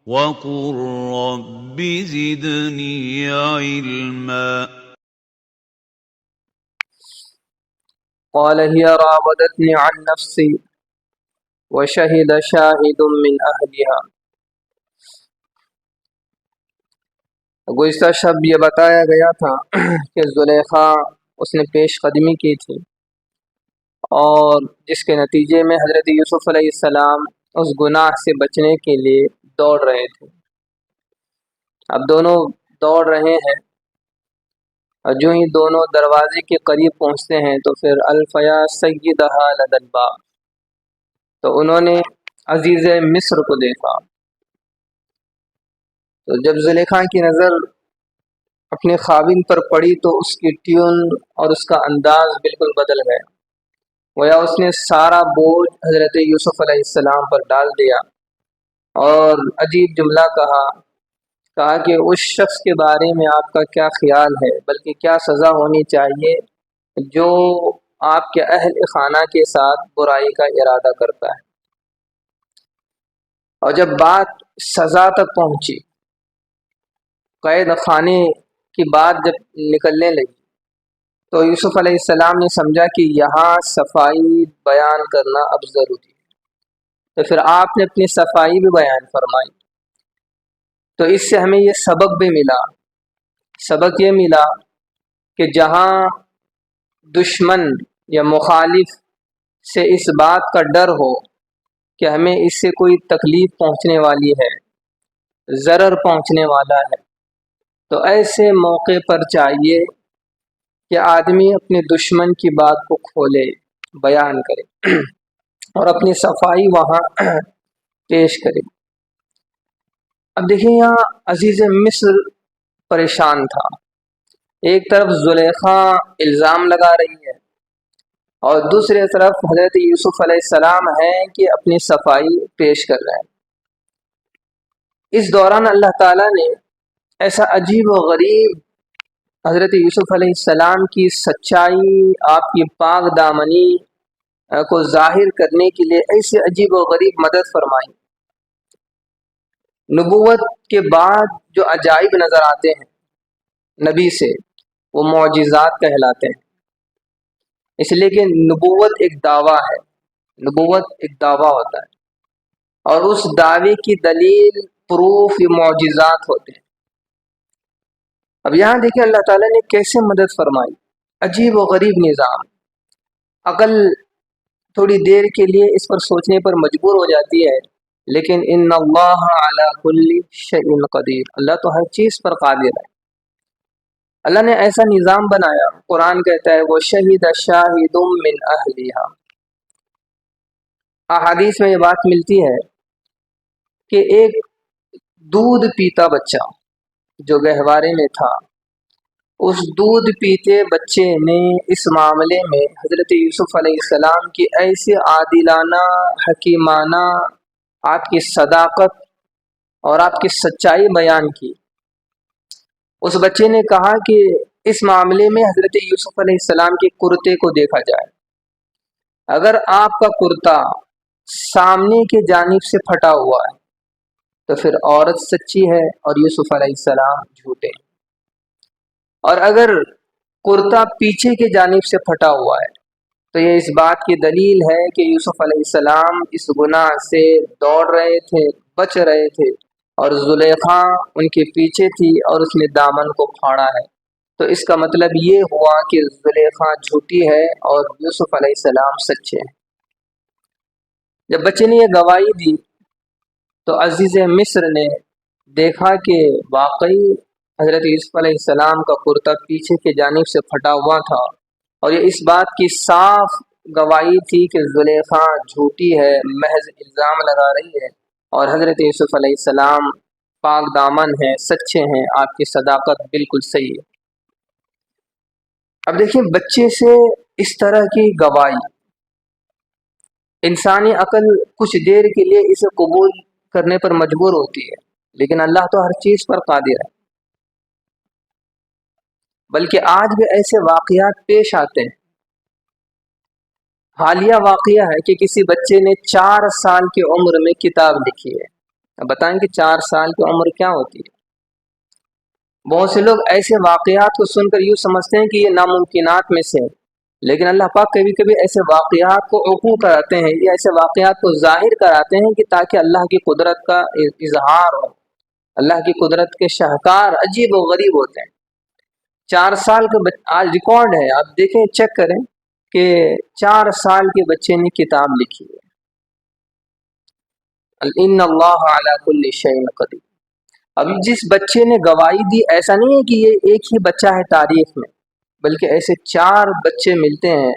وقل رب زدني علما قال هي راودتني عن نفسي وشهد شاهد من أهلها۔ گزشتہ شب یہ بتایا گیا تھا کہ زلیخا اس نے پیش قدمی کی تھی اور جس کے نتیجے میں حضرت یوسف علیہ السلام اس گناہ سے بچنے کے لیے دوڑ رہے تھے۔ اب دونوں دوڑ رہے ہیں اور جو ہی دونوں دروازے کے قریب پہنچتے ہیں تو پھر الفیا سیدہا لدی الباب، تو انہوں نے عزیز مصر کو دیکھا۔ تو جب زلیخا کی نظر اپنے خاوند پر پڑی تو اس کی ٹیون اور اس کا انداز بالکل بدل گیا، گویا اس نے سارا بوجھ حضرت یوسف علیہ السلام پر ڈال دیا اور عجیب جملہ کہا کہ اس شخص کے بارے میں آپ کا کیا خیال ہے، بلکہ کیا سزا ہونی چاہیے جو آپ کے اہل خانہ کے ساتھ برائی کا ارادہ کرتا ہے۔ اور جب بات سزا تک پہنچی، قید خانے کی بات جب نکلنے لگی تو یوسف علیہ السلام نے سمجھا کہ یہاں صفائی بیان کرنا اب ضروری ہے، تو پھر آپ نے اپنی صفائی بھی بیان فرمائی۔ تو اس سے ہمیں یہ سبق بھی ملا، سبق یہ ملا کہ جہاں دشمن یا مخالف سے اس بات کا ڈر ہو کہ ہمیں اس سے کوئی تکلیف پہنچنے والی ہے، ضرر پہنچنے والا ہے، تو ایسے موقع پر چاہیے کہ آدمی اپنے دشمن کی بات کو کھولے، بیان کرے اور اپنی صفائی وہاں پیش کرے۔ اب دیکھیں یہاں عزیز مصر پریشان تھا، ایک طرف زلیخا الزام لگا رہی ہے اور دوسری طرف حضرت یوسف علیہ السلام ہیں کہ اپنی صفائی پیش کر رہے ہیں۔ اس دوران اللہ تعالیٰ نے ایسا عجیب و غریب حضرت یوسف علیہ السلام کی سچائی، آپ کی پاک دامنی کو ظاہر کرنے کے لیے ایسے عجیب و غریب مدد فرمائی۔ نبوت کے بعد جو عجائب نظر آتے ہیں نبی سے، وہ معجزات کہلاتے ہیں، اس لیے کہ نبوت ایک دعویٰ ہے، نبوت ایک دعویٰ ہوتا ہے اور اس دعوے کی دلیل، پروف، یہ معجزات ہوتے ہیں۔ اب یہاں دیکھیں اللہ تعالیٰ نے کیسے مدد فرمائی، عجیب و غریب نظام۔ عقل تھوڑی دیر کے لیے اس پر سوچنے پر مجبور ہو جاتی ہے، لیکن ان اللہ علی کل شیء قدیر، اللہ تو ہر چیز پر قادر ہے۔ اللہ نے ایسا نظام بنایا، قرآن کہتا ہے وَشَهِدَ شَاهِدٌ مِّنْ أَهْلِهَا۔ احادیث میں یہ بات ملتی ہے کہ ایک دودھ پیتا بچہ جو گہوارے میں تھا، اس دودھ پیتے بچے نے اس معاملے میں حضرت یوسف علیہ السلام کی ایسے عادلانہ، حکیمانہ، آپ کی صداقت اور آپ کی سچائی بیان کی۔ اس بچے نے کہا کہ اس معاملے میں حضرت یوسف علیہ السلام کے کرتے کو دیکھا جائے، اگر آپ کا کرتا سامنے کی جانب سے پھٹا ہوا ہے تو پھر عورت سچی ہے اور یوسف علیہ السلام جھوٹے، اور اگر کرتا پیچھے کی جانب سے پھٹا ہوا ہے تو یہ اس بات کی دلیل ہے کہ یوسف علیہ السلام اس گناہ سے دوڑ رہے تھے، بچ رہے تھے، اور زلیخا ان کے پیچھے تھی اور اس نے دامن کو پھاڑا ہے۔ تو اس کا مطلب یہ ہوا کہ زلیخا جھوٹی ہے اور یوسف علیہ السلام سچے ہیں۔ جب بچے نے یہ گواہی دی تو عزیز مصر نے دیکھا کہ واقعی حضرت یوسف علیہ السلام کا کرتا پیچھے کی جانب سے پھٹا ہوا تھا، اور یہ اس بات کی صاف گواہی تھی کہ زلیخا جھوٹی ہے، محض الزام لگا رہی ہے، اور حضرت یوسف علیہ السلام پاک دامن ہیں، سچے ہیں، آپ کی صداقت بالکل صحیح ہے۔ اب دیکھیں بچے سے اس طرح کی گواہی، انسانی عقل کچھ دیر کے لیے اسے قبول کرنے پر مجبور ہوتی ہے، لیکن اللہ تو ہر چیز پر قادر ہے۔ بلکہ آج بھی ایسے واقعات پیش آتے ہیں۔ حالیہ واقعہ ہے کہ کسی بچے نے 4 سال کی عمر میں کتاب لکھی ہے، اب بتائیں کہ 4 سال کی عمر کیا ہوتی ہے؟ بہت سے لوگ ایسے واقعات کو سن کر یوں سمجھتے ہیں کہ یہ ناممکنات میں سے ہے، لیکن اللہ پاک کبھی کبھی ایسے واقعات کو وقوع کراتے ہیں یا ایسے واقعات کو ظاہر کراتے ہیں کہ تاکہ اللہ کی قدرت کا اظہار ہو۔ اللہ کی قدرت کے شاہکار عجیب و غریب ہوتے ہیں۔ 4 سال کے آج ریکارڈ ہے، آپ دیکھیں، چیک کریں کہ 4 سال کے بچے نے کتاب لکھی ہے، ان اللہ علی کل شیء قدیر۔ ابھی جس بچے نے گواہی دی، ایسا نہیں ہے کہ یہ ایک ہی بچہ ہے تاریخ میں، بلکہ ایسے 4 بچے ملتے ہیں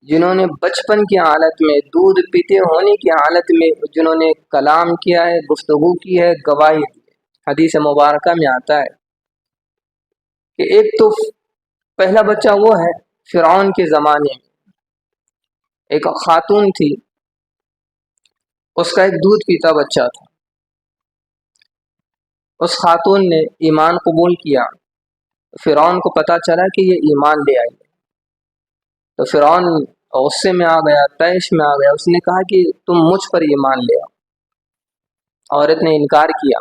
جنہوں نے بچپن کی حالت میں، دودھ پیتے ہونے کی حالت میں، جنہوں نے کلام کیا ہے، گفتگو کی ہے، گواہی دی ہے۔ حدیث مبارکہ میں آتا ہے کہ ایک تو پہلا بچہ وہ ہے فرعون کے زمانے میں، ایک خاتون تھی، اس کا ایک دودھ پیتا بچہ تھا۔ اس خاتون نے ایمان قبول کیا، فرعون کو پتہ چلا کہ یہ ایمان لے آئی، تو فرعون غصے میں آ گیا، طیش میں آ گیا۔ اس نے کہا کہ تم مجھ پر ایمان لے آؤ۔ عورت نے انکار کیا،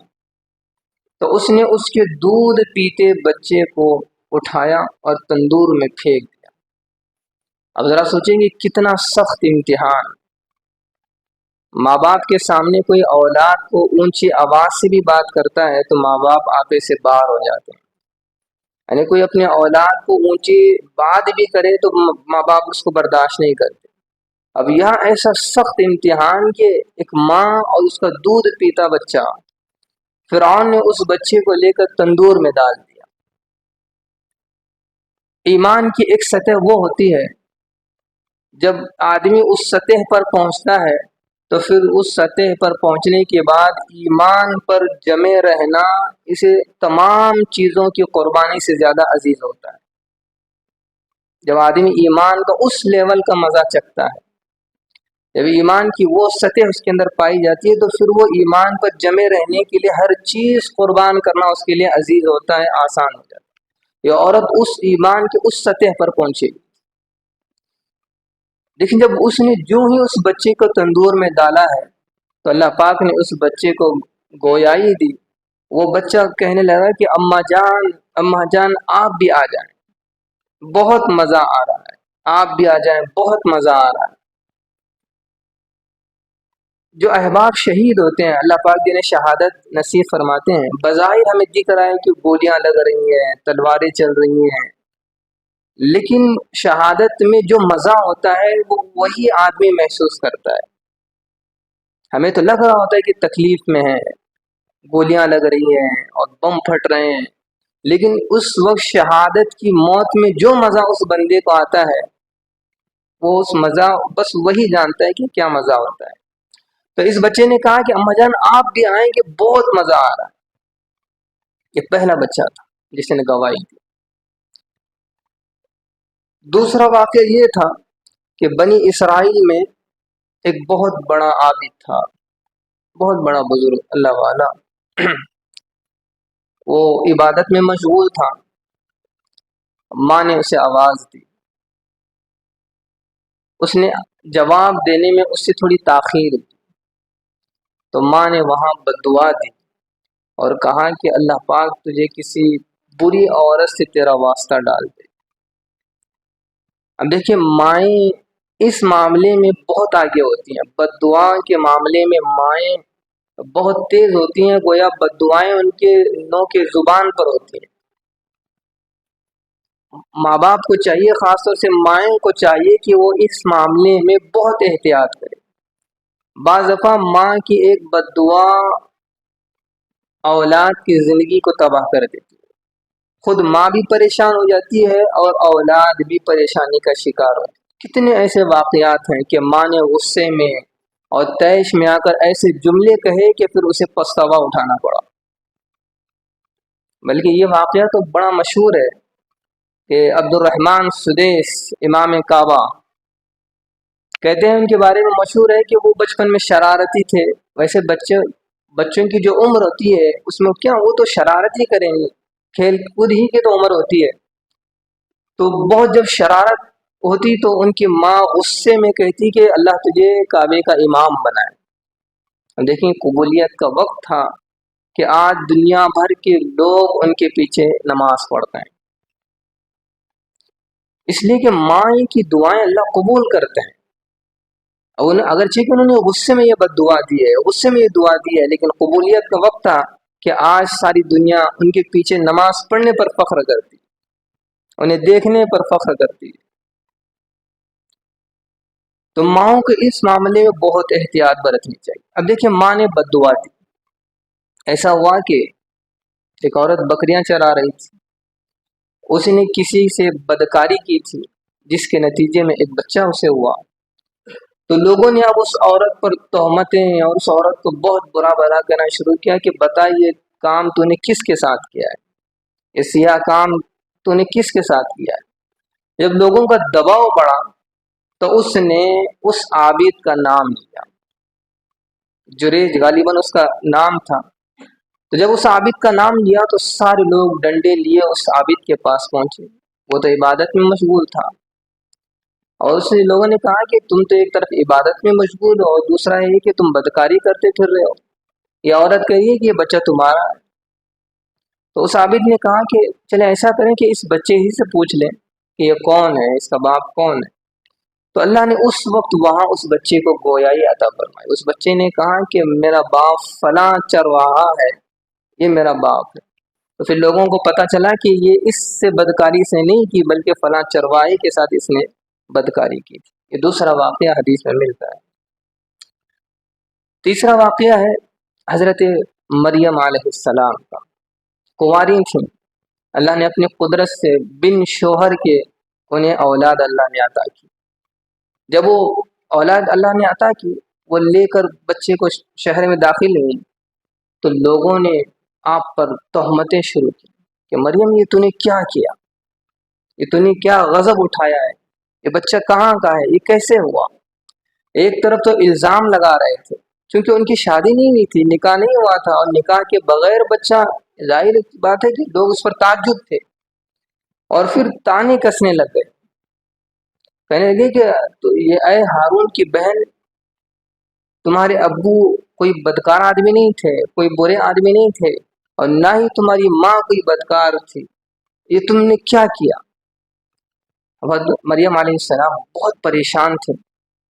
تو اس نے اس کے دودھ پیتے بچے کو اٹھایا اور تندور میں پھینک دیا۔ اب ذرا سوچیں گے کتنا سخت امتحان۔ ماں باپ کے سامنے کوئی اولاد کو اونچی آواز سے بھی بات کرتا ہے تو ماں باپ آپے سے باہر ہو جاتے ہیں، یعنی کوئی اپنے اولاد کو اونچی بات بھی کرے تو ماں باپ اس کو برداشت نہیں کرتے۔ اب یہاں ایسا سخت امتحان کہ ایک ماں اور اس کا دودھ پیتا بچہ، فرعون نے اس بچے کو لے کر تندور میں ڈال دیا۔ ایمان کی ایک سطح وہ ہوتی ہے جب آدمی اس سطح پر پہنچتا ہے تو پھر اس سطح پر پہنچنے کے بعد ایمان پر جمے رہنا اسے تمام چیزوں کی قربانی سے زیادہ عزیز ہوتا ہے۔ جب آدمی ایمان کا اس لیول کا مزہ چکھتا ہے، جب ایمان کی وہ سطح اس کے اندر پائی جاتی ہے، تو پھر وہ ایمان پر جمے رہنے کے لیے ہر چیز قربان کرنا اس کے لیے عزیز ہوتا ہے، آسان ہو جاتا ہے۔ یہ عورت اس ایمان کے اس سطح پر پہنچے گی۔ لیکن جب اس نے جو ہی اس بچے کو تندور میں ڈالا ہے تو اللہ پاک نے اس بچے کو گویائی دی۔ وہ بچہ کہنے لگا کہ اماں جان آپ بھی آ جائیں، بہت مزہ آ رہا ہے، آپ بھی آ جائیں، بہت مزہ آ رہا ہے۔ جو احباب شہید ہوتے ہیں، اللہ پاک جنہیں شہادت نصیب فرماتے ہیں، بظاہر ہمیں دکھ رہا ہے کہ گولیاں لگ رہی ہیں، تلواریں چل رہی ہیں، لیکن شہادت میں جو مزہ ہوتا ہے وہ وہی آدمی محسوس کرتا ہے۔ ہمیں تو لگ رہا ہوتا ہے کہ تکلیف میں ہے، گولیاں لگ رہی ہیں اور بم پھٹ رہے ہیں، لیکن اس وقت شہادت کی موت میں جو مزہ اس بندے کو آتا ہے، وہ اس مزہ بس وہی جانتا ہے کہ کیا مزہ ہوتا ہے۔ تو اس بچے نے کہا کہ اماں جان آپ بھی آئیں کہ بہت مزہ آ رہا ہے۔ یہ پہلا بچہ تھا جس نے گواہی دی۔ دوسرا واقعہ یہ تھا کہ بنی اسرائیل میں ایک بہت بڑا عابد تھا، بہت بڑا بزرگ اللہ والا، وہ عبادت میں مشغول تھا۔ ماں نے اسے آواز دی، اس نے جواب دینے میں اس سے تھوڑی تاخیر کی، تو ماں نے وہاں بددعا دی اور کہا کہ اللہ پاک تجھے کسی بری عورت سے تیرا واسطہ ڈال دے۔ اب دیکھیے مائیں اس معاملے میں بہت آگے ہوتی ہیں، بددعا کے معاملے میں مائیں بہت تیز ہوتی ہیں، گویا بددعائیں ان کے نوک زبان پر ہوتی ہیں۔ ماں باپ کو چاہیے، خاص طور سے مائیں کو چاہیے کہ وہ اس معاملے میں بہت احتیاط کرے۔ بعض دفعہ ماں کی ایک بددعا اولاد کی زندگی کو تباہ کر دیتی ہے، خود ماں بھی پریشان ہو جاتی ہے اور اولاد بھی پریشانی کا شکار ہوتی ہے۔ کتنے ایسے واقعات ہیں کہ ماں نے غصے میں اور طیش میں آ کر ایسے جملے کہے کہ پھر اسے پچھتاوا اٹھانا پڑا۔ بلکہ یہ واقعہ تو بڑا مشہور ہے کہ عبد الرحمن سدیس امام کعبہ کہتے ہیں، ان کے بارے میں مشہور ہے کہ وہ بچپن میں شرارتی تھے۔ ویسے بچوں کی جو عمر ہوتی ہے اس میں کیا، وہ تو شرارت ہی کریں گے، کھیل کود ہی کی تو عمر ہوتی ہے۔ تو بہت جب شرارت ہوتی تو ان کی ماں غصے میں کہتی کہ اللہ تجھے کعبے کا امام بنائے، دیکھیں قبولیت کا وقت تھا کہ آج دنیا بھر کے لوگ ان کے پیچھے نماز پڑھتے ہیں، اس لیے کہ ماں کی دعائیں اللہ قبول کرتے ہیں۔ اگرچہ کہ انہوں نے غصے میں یہ بد دعا دی ہے، غصے میں یہ دعا دی ہے، لیکن قبولیت کا وقت تھا کہ آج ساری دنیا ان کے پیچھے نماز پڑھنے پر فخر کرتی، انہیں دیکھنے پر فخر کرتی۔ تو ماؤں کو اس معاملے میں بہت احتیاط برتنی چاہیے۔ اب دیکھیں ماں نے بد دعا دی، ایسا ہوا کہ ایک عورت بکریاں چرا رہی تھی، اس نے کسی سے بدکاری کی تھی جس کے نتیجے میں ایک بچہ اسے ہوا۔ تو لوگوں نے اب اس عورت پر تہمتیں اور اس عورت کو بہت برا بھلا کہنا شروع کیا کہ بتا یہ کام تو نے کس کے ساتھ کیا ہے، یہ سیاہ کام تو نے کس کے ساتھ کیا ہے۔ جب لوگوں کا دباؤ بڑھا تو اس نے اس عابد کا نام لیا، جریج غالباً اس کا نام تھا۔ تو جب اس عابد کا نام لیا تو سارے لوگ ڈنڈے لیے اس عابد کے پاس پہنچے، وہ تو عبادت میں مشغول تھا، اور اس لوگوں نے کہا کہ تم تو ایک طرف عبادت میں مشغول ہو اور دوسرا یہ کہ تم بدکاری کرتے پھر رہے ہو، یہ عورت کہی ہے کہ یہ بچہ تمہارا ہے۔ تو اس عابد نے کہا کہ چلے ایسا کریں کہ اس بچے ہی سے پوچھ لیں کہ یہ کون ہے، اس کا باپ کون ہے۔ تو اللہ نے اس وقت وہاں اس بچے کو گویائی عطا فرمائی۔ اس بچے نے کہا کہ میرا باپ فلاں چرواہا ہے، یہ میرا باپ ہے۔ تو پھر لوگوں کو پتہ چلا کہ یہ اس سے بدکاری سے نہیں کی بلکہ فلاں چرواہے کے ساتھ اس نے بدکاری کی تھی۔ یہ دوسرا واقعہ حدیث میں ملتا ہے۔ تیسرا واقعہ ہے حضرت مریم علیہ السلام کا۔ کنواری تھیں، اللہ نے اپنی قدرت سے بن شوہر کے انہیں اولاد اللہ نے عطا کی۔ جب وہ اولاد اللہ نے عطا کی، وہ لے کر بچے کو شہر میں داخل ہوئی تو لوگوں نے آپ پر تہمتیں شروع کی کہ مریم یہ تو نے کیا کیا، یہ تو نے کیا غضب اٹھایا ہے، یہ بچہ کہاں کا ہے، یہ کیسے ہوا۔ ایک طرف تو الزام لگا رہے تھے کیونکہ ان کی شادی نہیں ہوئی تھی، نکاح نہیں ہوا تھا، اور نکاح کے بغیر بچہ، ظاہر بات ہے کہ لوگ اس پر تعجب تھے، اور پھر تانے کسنے لگ گئے، کہنے لگے کہ تو یہ اے ہارون کی بہن، تمہارے ابو کوئی بدکار آدمی نہیں تھے، کوئی برے آدمی نہیں تھے، اور نہ ہی تمہاری ماں کوئی بدکار تھی، یہ تم نے کیا کیا۔ مریم علیہ السلام بہت پریشان تھے،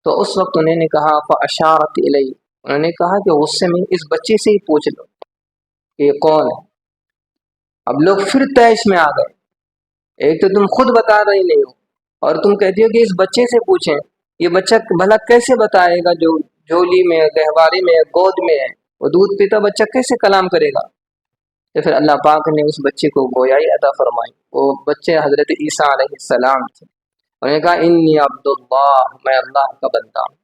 تو اس وقت انہوں نے کہا فاشارت الیہ، انہوں نے کہا کہ غصے میں اس بچے سے ہی پوچھ لو کہ یہ کون ہے۔ اب لوگ پھر تیش میں آ گئے، ایک تو تم خود بتا رہی نہیں ہو اور تم کہتی ہو کہ اس بچے سے پوچھیں، یہ بچہ بھلا کیسے بتائے گا جو جھولی میں، گہوارے میں، گود میں ہے، وہ دودھ پیتا بچہ کیسے کلام کرے گا۔ تو پھر اللہ پاک نے اس بچے کو گویائی عطا فرمائی۔ وہ بچے حضرت عیسیٰ علیہ السلام تھے، انہوں نے کہا انی عبداللہ، میں اللہ کا بندہ ہوں۔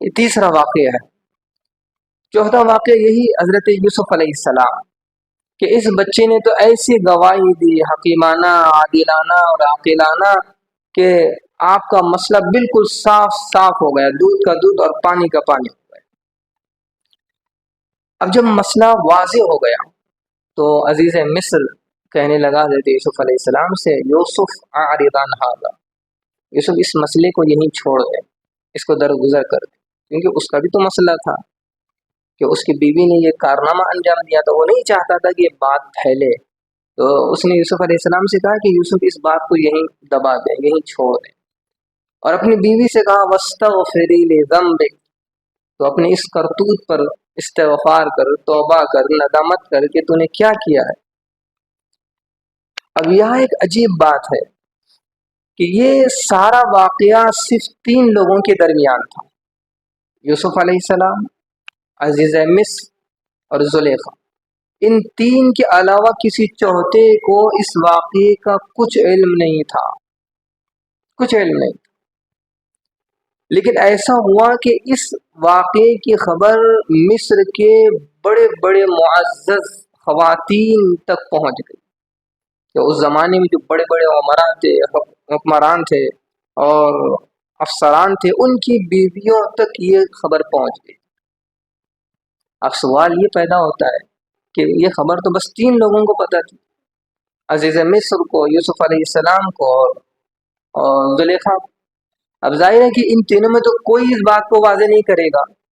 یہ تیسرا واقعہ ہے۔ چوتھا واقعہ یہی حضرت یوسف علیہ السلام کہ اس بچے نے تو ایسی گواہی دی حکیمانہ، عادلانہ اور عاقلانہ کہ آپ کا مسئلہ بالکل صاف صاف ہو گیا، دودھ کا دودھ اور پانی کا پانی ہو گیا۔ اب جب مسئلہ واضح ہو گیا تو عزیز مصر کہنے لگا حضرت یوسف علیہ السلام سے یوسف اعرض عن ھذا، یوسف اس مسئلے کو یہیں چھوڑ دے، اس کو درگزر کر دے، کیونکہ اس کا بھی تو مسئلہ تھا کہ اس کی بیوی نے یہ کارنامہ انجام دیا تھا، وہ نہیں چاہتا تھا کہ یہ بات پھیلے۔ تو اس نے یوسف علیہ السلام سے کہا کہ یوسف اس بات کو یہیں دبا دیں، یہیں چھوڑ دیں، اور اپنی بیوی سے کہا واستغفری لذنبک، تو اپنے اس کرتوت پر استغفار کر، توبہ کر، ندامت کر کہ تو نے کیا کیا ہے۔ اب یہاں ایک عجیب بات ہے کہ یہ سارا واقعہ صرف 3 لوگوں کے درمیان تھا، یوسف علیہ السلام، عزیز مصر اور زلیخا۔ ان 3 کے علاوہ کسی چوتھے کو اس واقعے کا کچھ علم نہیں تھا، کچھ علم نہیں تھا۔ لیکن ایسا ہوا کہ اس واقعے کی خبر مصر کے بڑے بڑے معزز خواتین تک پہنچ گئی، کہ اس زمانے میں جو بڑے بڑے حکمران تھے اور افسران تھے، ان کی بیویوں تک یہ خبر پہنچ گئی۔ اب سوال یہ پیدا ہوتا ہے کہ یہ خبر تو بس 3 لوگوں کو پتہ تھی، عزیز مصر کو، یوسف علیہ السلام کو اور زلیخا۔ اب ظاہر ہے کہ ان تینوں میں تو کوئی اس بات کو واضح نہیں کرے گا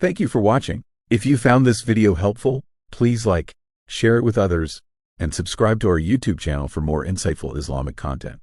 Thank you for watching. If you found this video helpful, please like, share it with others, and subscribe to our YouTube channel for more insightful Islamic content.